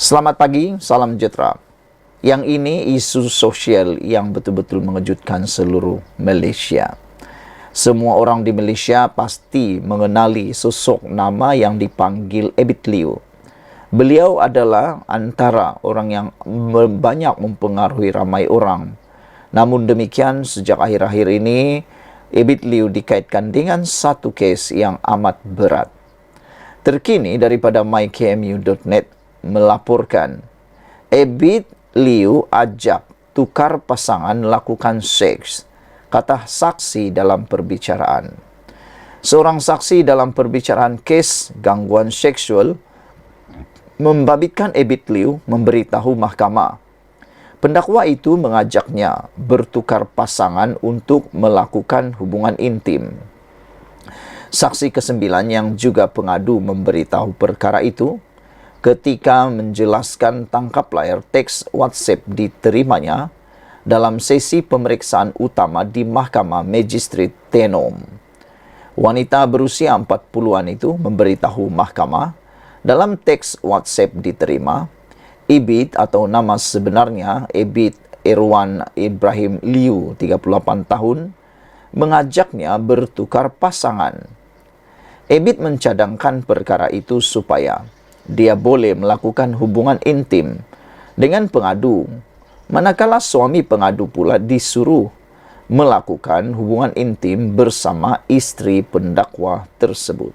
Selamat pagi, salam sejahtera. Yang ini isu sosial yang betul-betul mengejutkan seluruh Malaysia. Semua orang di Malaysia pasti mengenali sosok nama yang dipanggil Abid Liu. Beliau adalah antara orang yang banyak mempengaruhi ramai orang. Namun demikian, sejak akhir-akhir ini, Abid Liu dikaitkan dengan satu kes yang amat berat. Terkini daripada mykmu.net melaporkan, Abid Liu ajak tukar pasangan lakukan seks, kata saksi dalam perbicaraan. Seorang saksi dalam perbicaraan kes gangguan seksual membabitkan Abid Liu memberitahu mahkamah. Pendakwa itu mengajaknya bertukar pasangan untuk melakukan hubungan intim. Saksi ke-9 yang juga pengadu memberitahu perkara itu ketika menjelaskan tangkap layar teks WhatsApp diterimanya dalam sesi pemeriksaan utama di Mahkamah Magistrat Tenom. Wanita berusia 40-an itu memberitahu mahkamah dalam teks WhatsApp diterima, Abid atau nama sebenarnya Abid Irwan Ibrahim Liu, 38 tahun, mengajaknya bertukar pasangan. Abid mencadangkan perkara itu supaya dia boleh melakukan hubungan intim dengan pengadu, manakala suami pengadu pula disuruh melakukan hubungan intim bersama isteri pendakwa tersebut.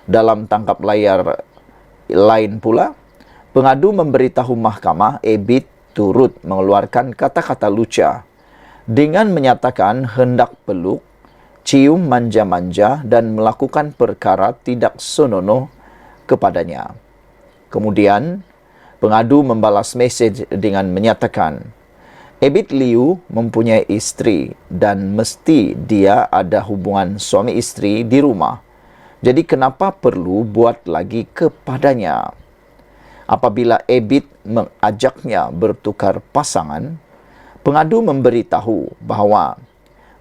Dalam tangkap layar lain pula, pengadu memberitahu mahkamah Abid turut mengeluarkan kata-kata luca dengan menyatakan hendak peluk, cium manja-manja dan melakukan perkara tidak senonoh kepadanya. Kemudian, pengadu membalas mesej dengan menyatakan, Abid Liu mempunyai isteri dan mesti dia ada hubungan suami isteri di rumah. Jadi kenapa perlu buat lagi kepadanya? Apabila Abid mengajaknya bertukar pasangan, pengadu memberitahu bahawa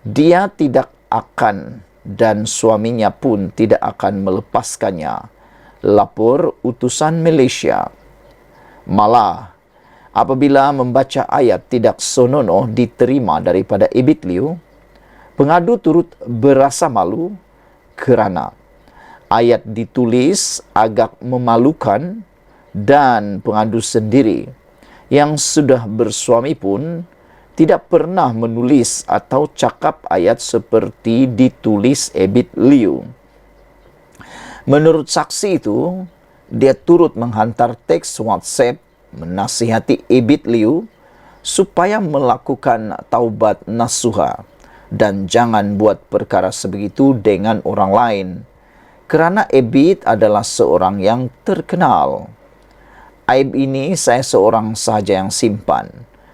dia tidak akan dan suaminya pun tidak akan melepaskannya, lapor utusan Malaysia. Malah, apabila membaca ayat tidak senonoh diterima daripada Abid Liu, pengadu turut berasa malu kerana ayat ditulis agak memalukan dan pengadu sendiri yang sudah bersuami pun tidak pernah menulis atau cakap ayat seperti ditulis Abid Liu. Menurut saksi itu, dia turut menghantar teks WhatsApp menasihati Abid Liu supaya melakukan taubat nasuha dan jangan buat perkara sebegitu dengan orang lain, kerana Abid adalah seorang yang terkenal. Aib ini saya seorang sahaja yang simpan.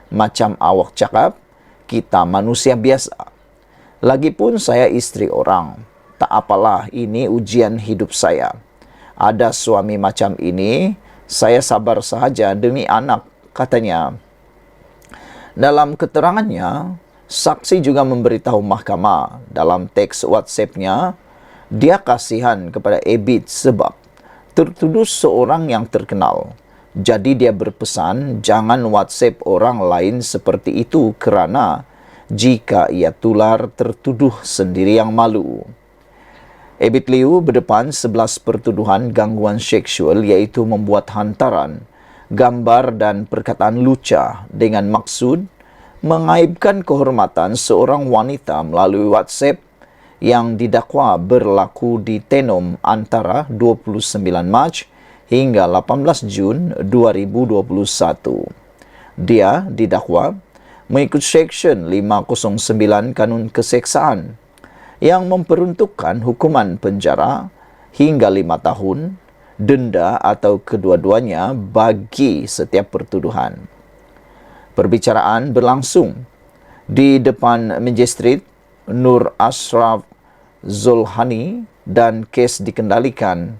Macam awak cakap, kita manusia biasa. Lagipun saya isteri orang. Tak apalah, ini ujian hidup saya. Ada suami macam ini, saya sabar sahaja demi anak, katanya. Dalam keterangannya, saksi juga memberitahu mahkamah dalam teks WhatsApp-nya, dia kasihan kepada Abid sebab tertuduh seorang yang terkenal. Jadi dia berpesan jangan WhatsApp orang lain seperti itu kerana jika ia tular tertuduh sendiri yang malu. Abid Liu berdepan 11 pertuduhan gangguan seksual iaitu membuat hantaran, gambar dan perkataan luca dengan maksud mengaibkan kehormatan seorang wanita melalui WhatsApp yang didakwa berlaku di Tenom antara 29 Mac hingga 18 Jun 2021. Dia didakwa mengikut Seksyen 509 Kanun Keseksaan yang memperuntukkan hukuman penjara hingga 5 tahun, denda atau kedua-duanya bagi setiap pertuduhan. Perbicaraan berlangsung di depan Magistrat Nur Ashraf Zulhani dan kes dikendalikan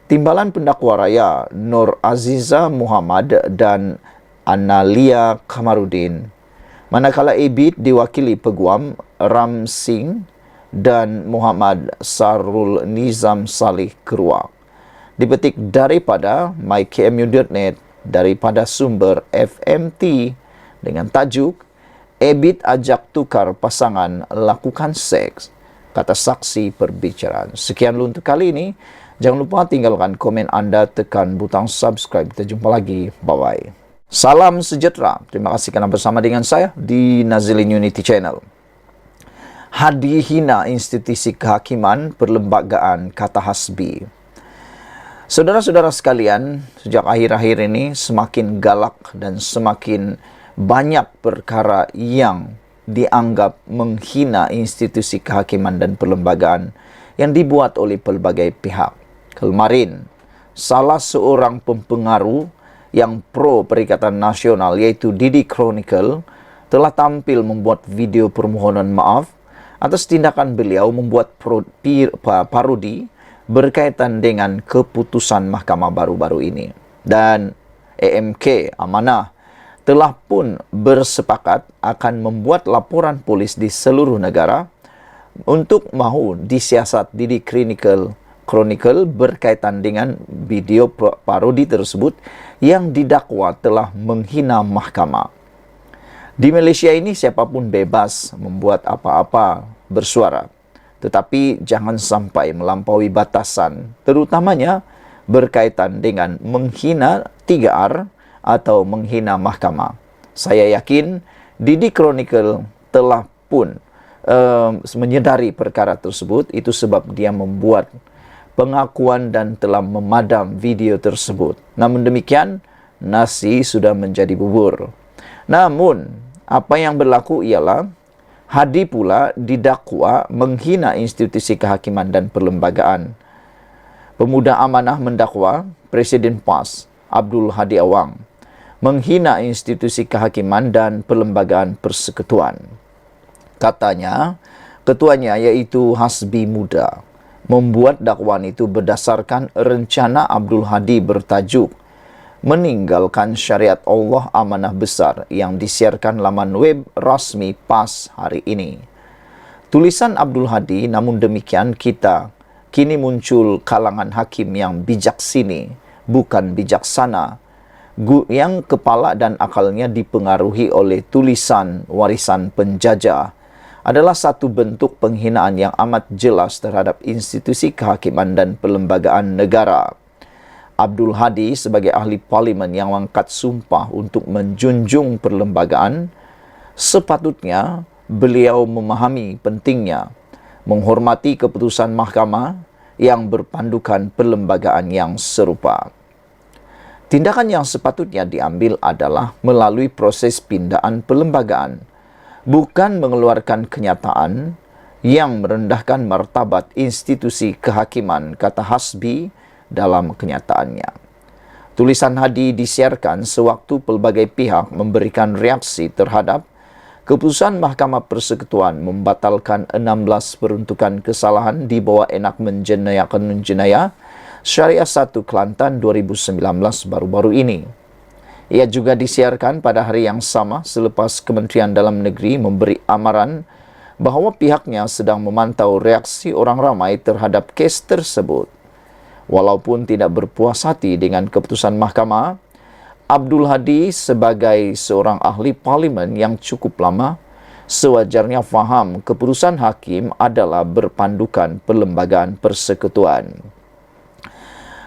Timbalan Pendakwa Raya Nur Aziza Muhammad dan Analia Kamarudin. Manakala Abid diwakili Peguam Ram Singh dan Muhammad Sarul Nizam Salih Keruak. Dipetik daripada mykmu.net daripada sumber FMT dengan tajuk Ebit ajak tukar pasangan lakukan seks, kata saksi perbicaraan. Sekian dulu untuk kali ini. Jangan lupa tinggalkan komen anda, tekan butang subscribe. Kita jumpa lagi. Bye-bye. Salam sejahtera. Terima kasih kerana bersama dengan saya di Nazilin Unity Channel. Hadi hina institusi kehakiman perlembagaan, kata Hasbi. Saudara-saudara sekalian, sejak akhir-akhir ini semakin galak dan semakin banyak perkara yang dianggap menghina institusi kehakiman dan perlembagaan yang dibuat oleh pelbagai pihak. Kemarin, salah seorang pempengaruh yang pro Perikatan Nasional iaitu Didi Chronicle telah tampil membuat video permohonan maaf atas tindakan beliau membuat parodi berkaitan dengan keputusan mahkamah baru-baru ini. Dan AMK Amanah telah pun bersepakat akan membuat laporan polis di seluruh negara untuk mahu disiasat Didi Chronicle berkaitan dengan video parodi tersebut yang didakwa telah menghina mahkamah. Di Malaysia ini siapapun bebas membuat apa-apa bersuara, tetapi jangan sampai melampaui batasan, terutamanya berkaitan dengan menghina 3R atau menghina mahkamah. Saya yakin Didi Chronicle telah pun menyedari perkara tersebut, itu sebab dia membuat pengakuan dan telah memadam video tersebut. Namun demikian, nasi sudah menjadi bubur. Namun, apa yang berlaku ialah Hadi pula didakwa menghina institusi kehakiman dan perlembagaan. Pemuda Amanah mendakwa Presiden PAS, Abdul Hadi Awang, menghina institusi kehakiman dan perlembagaan persekutuan. Katanya, ketuanya iaitu Hasbi Muda membuat dakwaan itu berdasarkan rencana Abdul Hadi bertajuk Meninggalkan Syariat Allah Amanah Besar yang disiarkan laman web rasmi PAS hari ini. Tulisan Abdul Hadi, namun demikian kita kini muncul kalangan hakim yang bijaksini, bukan bijaksana, yang kepala dan akalnya dipengaruhi oleh tulisan warisan penjajah, adalah satu bentuk penghinaan yang amat jelas terhadap institusi kehakiman dan perlembagaan negara. Abdul Hadi sebagai ahli parlimen yang mengangkat sumpah untuk menjunjung perlembagaan, sepatutnya beliau memahami pentingnya menghormati keputusan mahkamah yang berpandukan perlembagaan yang serupa. Tindakan yang sepatutnya diambil adalah melalui proses pindaan perlembagaan, bukan mengeluarkan kenyataan yang merendahkan martabat institusi kehakiman, kata Hasbi dalam kenyataannya. Tulisan Hadi disiarkan sewaktu pelbagai pihak memberikan reaksi terhadap keputusan Mahkamah Persekutuan membatalkan 16 peruntukan kesalahan di bawah enakmen jenayah Kanun Jenayah Syariah 1 Kelantan 2019 baru-baru ini. Ia juga disiarkan pada hari yang sama selepas Kementerian Dalam Negeri memberi amaran bahawa pihaknya sedang memantau reaksi orang ramai terhadap kes tersebut. Walaupun tidak berpuas hati dengan keputusan mahkamah, Abdul Hadi sebagai seorang ahli parlimen yang cukup lama sewajarnya faham keputusan hakim adalah berpandukan perlembagaan persekutuan.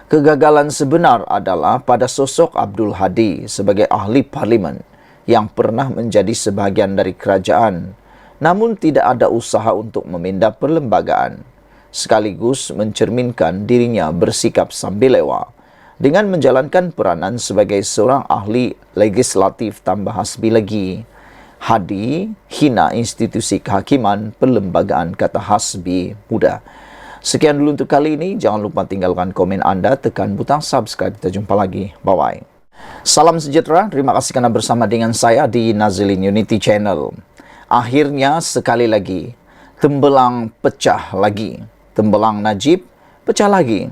Kegagalan sebenar adalah pada sosok Abdul Hadi sebagai ahli parlimen yang pernah menjadi sebahagian dari kerajaan, namun tidak ada usaha untuk memindah perlembagaan, sekaligus mencerminkan dirinya bersikap sambil lewa dengan menjalankan peranan sebagai seorang ahli legislatif. Tambah Hasbi lagi, Hadi hina institusi kehakiman perlembagaan, kata Hasbi Muda. Sekian dulu untuk kali ini. Jangan lupa tinggalkan komen anda, tekan butang subscribe. Kita jumpa lagi. Bye-bye. Salam sejahtera. Terima kasih kerana bersama dengan saya di Nazilin Unity Channel. Akhirnya sekali lagi, tembelang pecah lagi. Tembelang Najib pecah lagi.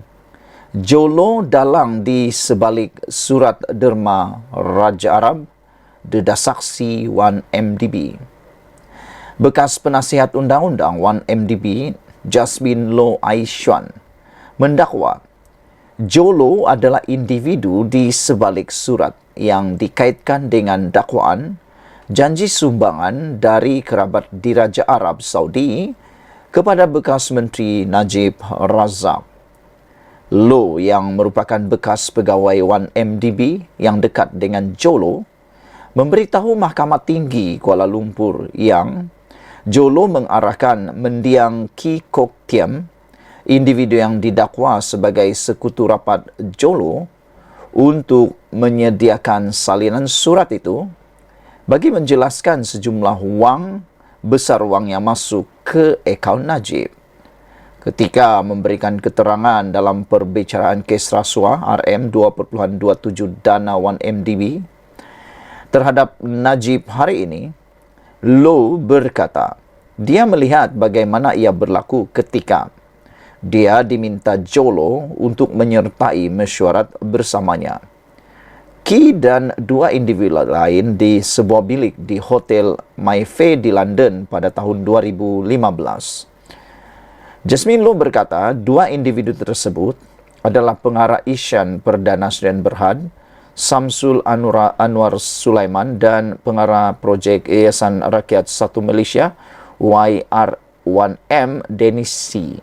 Jolo dalang di sebalik surat derma Raja Arab, dedah saksi 1MDB. Bekas penasihat undang-undang 1MDB, Jasmine Loh Aiswan, mendakwa Jolo adalah individu di sebalik surat yang dikaitkan dengan dakwaan janji sumbangan dari kerabat Diraja Arab Saudi kepada bekas Menteri Najib Razak. Lo yang merupakan bekas pegawai 1MDB yang dekat dengan Jolo memberitahu Mahkamah Tinggi Kuala Lumpur yang Jolo mengarahkan mendiang Ki Kok Tiam, individu yang didakwa sebagai sekutu rapat Jolo, untuk menyediakan salinan surat itu bagi menjelaskan sejumlah besar wang yang masuk ke akaun Najib. Ketika memberikan keterangan dalam perbicaraan kes rasuah RM2.27 dana 1MDB terhadap Najib hari ini, Lo berkata dia melihat bagaimana ia berlaku ketika dia diminta Jolo untuk menyertai mesyuarat bersamanya. Ki dan dua individu lain di sebuah bilik di Hotel Mayfair di London pada tahun 2015. Jasmine Lo berkata dua individu tersebut adalah pengarah Isyan Perdana Sdn Berhad, Samsul Anwar Sulaiman, dan pengarah projek Yayasan Rakyat 1 Malaysia, YR1M, Dennis C.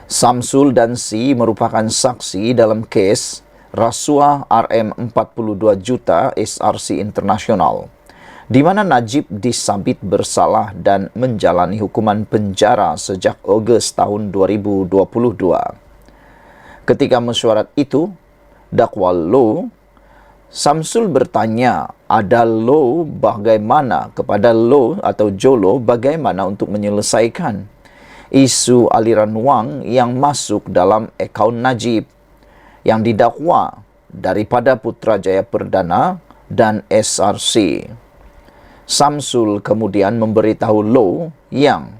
Samsul dan C merupakan saksi dalam kes rasuah RM42 juta SRC Internasional, di mana Najib disabit bersalah dan menjalani hukuman penjara sejak Ogos tahun 2022. Ketika mesyuarat itu, dakwa Lo, Samsul bertanya ada Lo bagaimana kepada Lo atau Jolo bagaimana untuk menyelesaikan isu aliran wang yang masuk dalam akaun Najib yang didakwa daripada Putrajaya Perdana dan SRC. Samsul kemudian memberitahu Lo yang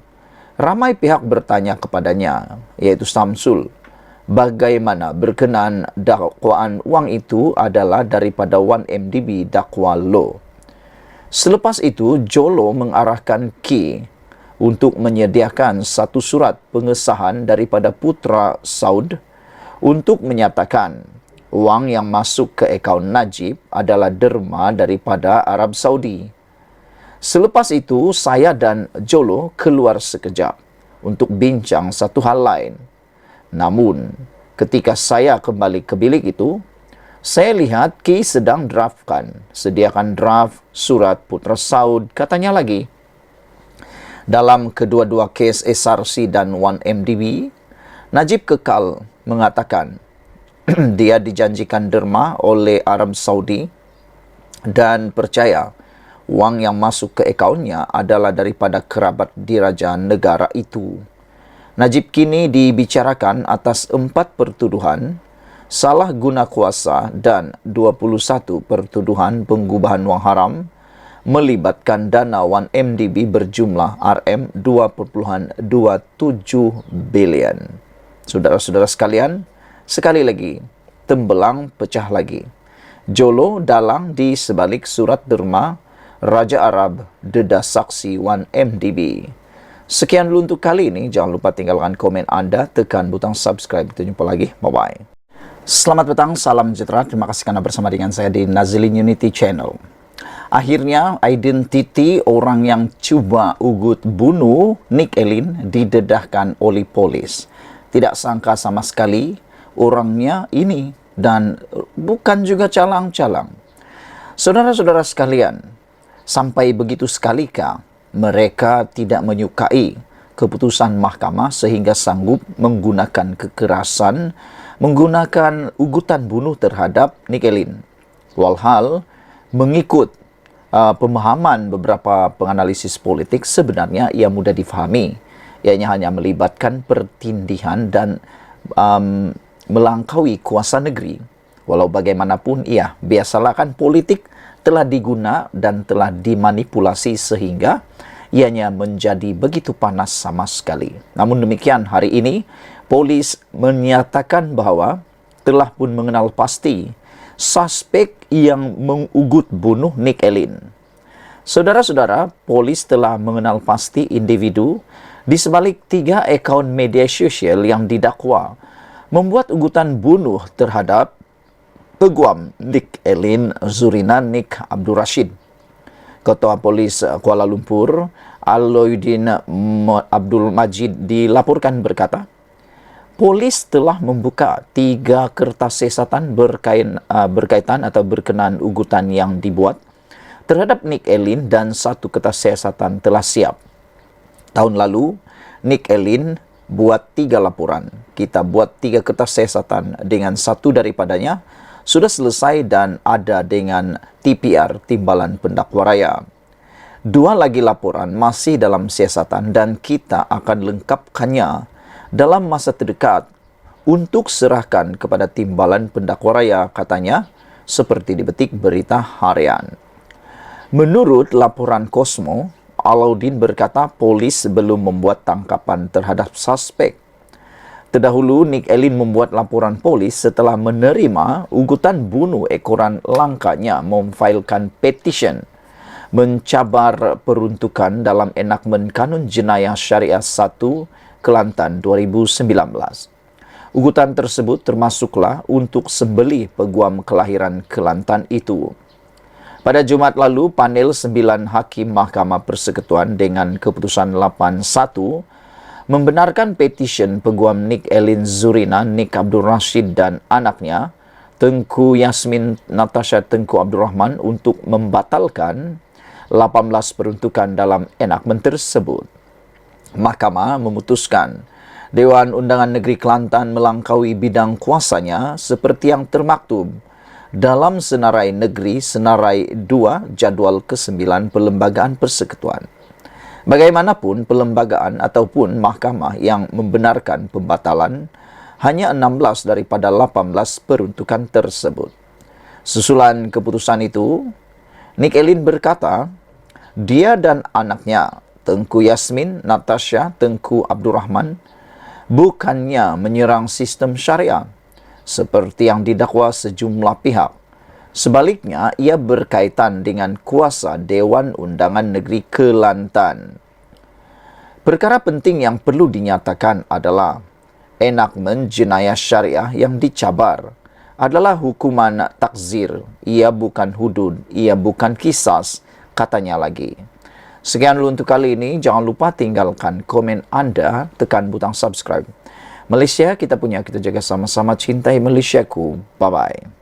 ramai pihak bertanya kepadanya, yaitu Samsul, bagaimana berkenaan dakwaan wang itu adalah daripada 1MDB dakwa Lo. Selepas itu, Jolo mengarahkan Ki untuk menyediakan satu surat pengesahan daripada Putra Saud untuk menyatakan wang yang masuk ke akaun Najib adalah derma daripada Arab Saudi. Selepas itu, saya dan Jolo keluar sekejap untuk bincang satu hal lain. Namun, ketika saya kembali ke bilik itu, saya lihat Ki sedang sediakan draft surat Putra Saud, katanya lagi. Dalam kedua-dua kes SRC dan 1MDB, Najib kekal mengatakan dia dijanjikan derma oleh Arab Saudi dan percaya wang yang masuk ke akaunnya adalah daripada kerabat diraja negara itu. Najib kini dibicarakan atas 4 pertuduhan salah guna kuasa dan 21 pertuduhan penggubahan wang haram melibatkan dana 1MDB berjumlah RM2.27 bilion. Saudara-saudara sekalian, sekali lagi, tembelang pecah lagi. Jolo dalang di sebalik surat derma Raja Arab dedah saksi 1MDB. Sekian dulu untuk kali ini. Jangan lupa tinggalkan komen Anda, tekan butang subscribe. Kita jumpa lagi. Bye-bye. Selamat petang, salam sejahtera. Terima kasih karena bersama dengan saya di Nazilin Unity Channel. Akhirnya, identiti orang yang cuba ugut bunuh Nick Elin didedahkan oleh polis. Tidak sangka sama sekali orangnya ini, dan bukan juga calang-calang. Saudara-saudara sekalian, sampai begitu sekalikah mereka tidak menyukai keputusan mahkamah sehingga sanggup menggunakan kekerasan, menggunakan ugutan bunuh terhadap Nick Elin. Walhal, mengikut pemahaman beberapa penganalisis politik, sebenarnya ia mudah difahami. Ianya hanya melibatkan pertindihan dan melangkaui kuasa negeri. Walau bagaimanapun, biasalah kan politik telah diguna dan telah dimanipulasi sehingga ianya menjadi begitu panas sama sekali. Namun demikian, hari ini polis menyatakan bahwa telah pun mengenal pasti suspek yang mengugut bunuh Nick Elin. Saudara-saudara, polis telah mengenal pasti individu di sebalik 3 akaun media sosial yang didakwa membuat ugutan bunuh terhadap peguam Nick Elin Zurina Nik Abdul Rashid. Ketua Polis Kuala Lumpur, Aloyuddin Abdul Majid dilaporkan berkata, polis telah membuka 3 kertas siasatan berkaitan atau berkenaan ugutan yang dibuat terhadap Nick Elin dan 1 kertas siasatan telah siap. Tahun lalu, Nick Elin buat 3 laporan. Kita buat 3 kertas siasatan dengan 1 daripadanya sudah selesai dan ada dengan TPR, Timbalan Pendakwa Raya. 2 lagi laporan masih dalam siasatan dan kita akan lengkapkannya dalam masa terdekat untuk serahkan kepada Timbalan Pendakwa Raya, katanya, seperti dibetik Berita Harian. Menurut laporan Kosmo, Alauddin berkata polis belum membuat tangkapan terhadap suspek. Terdahulu, Nick Elin membuat laporan polis setelah menerima ugutan bunuh ekoran langkanya memfailkan petisyen mencabar peruntukan dalam enakmen Kanun Jenayah Syariah 1 Kelantan 2019. Ugutan tersebut termasuklah untuk sembelih peguam kelahiran Kelantan itu. Pada Jumaat lalu, panel 9 Hakim Mahkamah Persekutuan dengan keputusan 8-1 membenarkan petisyen peguam Nick Elin Zurina Nik Abdul Rashid dan anaknya, Tengku Yasmin Natasha Tengku Abdul Rahman, untuk membatalkan 18 peruntukan dalam enakmen tersebut. Mahkamah memutuskan Dewan Undangan Negeri Kelantan melangkaui bidang kuasanya seperti yang termaktub dalam Senarai Negeri Senarai 2 Jadual ke-9 Perlembagaan Persekutuan. Bagaimanapun, perlembagaan ataupun mahkamah yang membenarkan pembatalan hanya 16 daripada 18 peruntukan tersebut. Susulan keputusan itu, Nick Elin berkata, dia dan anaknya, Tengku Yasmin Natasha Tengku Abdul Rahman, bukannya menyerang sistem syariah seperti yang didakwa sejumlah pihak. Sebaliknya, ia berkaitan dengan kuasa Dewan Undangan Negeri Kelantan. Perkara penting yang perlu dinyatakan adalah enakmen jenayah syariah yang dicabar adalah hukuman takzir. Ia bukan hudud, ia bukan kisas, katanya lagi. Sekian dulu untuk kali ini. Jangan lupa tinggalkan komen Anda, tekan butang subscribe. Malaysia kita punya, kita jaga sama-sama, cintai Malaysiaku. Bye-bye.